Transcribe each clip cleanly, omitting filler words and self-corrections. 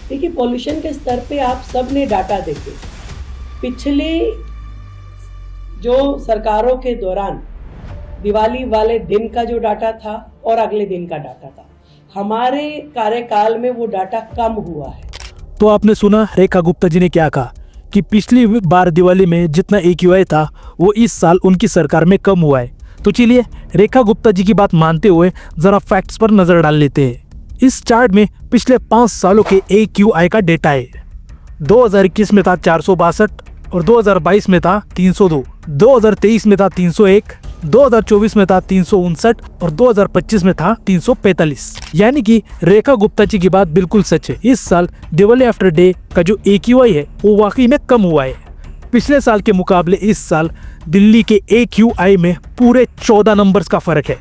देखिए, पॉल्यूशन के स्तर पे आप सब ने डाटा देखे, पिछले जो सरकारों के दौरान दिवाली वाले दिन का जो डाटा था और अगले दिन का डाटा था, हमारे कार्यकाल में वो डाटा कम हुआ है। तो आपने सुना रेखा गुप्ता जी ने क्या कहा कि पिछली बार दिवाली में जितना AQI था वो इस साल उनकी सरकार में कम हुआ है। तो चलिए रेखा गुप्ता जी की बात मानते हुए जरा फैक्ट्स पर नजर डाल लेते हैं। इस चार्ट में पिछले 5 सालों के AQI का डेटा है। 2021 में था 462 और 2022 में था 302, 2023 में था 301, 2024 में था 359 और 2025 में था 345। यानी कि रेखा गुप्ता जी की बात बिल्कुल सच है। इस साल दिवाली आफ्टर डे का जो AQI है वो वाकई में कम हुआ है। पिछले साल के मुकाबले इस साल दिल्ली के AQI में पूरे 14 नंबर्स का फर्क है।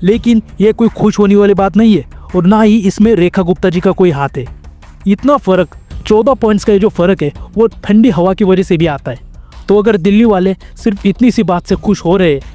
लेकिन यह कोई खुश होने वाली बात नहीं है और ना ही इसमें रेखा गुप्ता जी का कोई हाथ है। इतना फर्क 14 पॉइंट्स का जो फर्क है वो ठंडी हवा की वजह से भी आता है। तो अगर दिल्ली वाले सिर्फ इतनी सी बात से खुश हो रहे हैं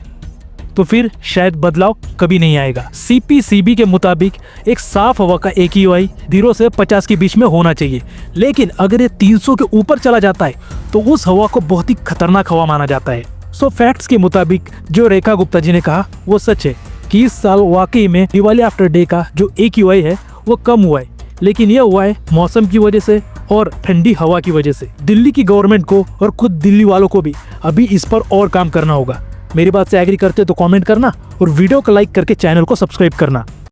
तो फिर शायद बदलाव कभी नहीं आएगा। CPCB के मुताबिक एक साफ हवा का AQI 0 से 50 के बीच में होना चाहिए, लेकिन अगर ये 300 के ऊपर चला जाता है तो उस हवा को बहुत ही खतरनाक हवा माना जाता है। सो फैक्ट्स के मुताबिक जो रेखा गुप्ता जी ने कहा वो सच है कि इस साल वाकई में दिवाली आफ्टर डे का जो AQI है वो कम हुआ है, लेकिन यह हुआ है मौसम की वजह से और ठंडी हवा की वजह से। दिल्ली की गवर्नमेंट को और खुद दिल्ली वालों को भी अभी इस पर और काम करना होगा। मेरी बात से एग्री करते तो कमेंट करना और वीडियो को लाइक करके चैनल को सब्सक्राइब करना।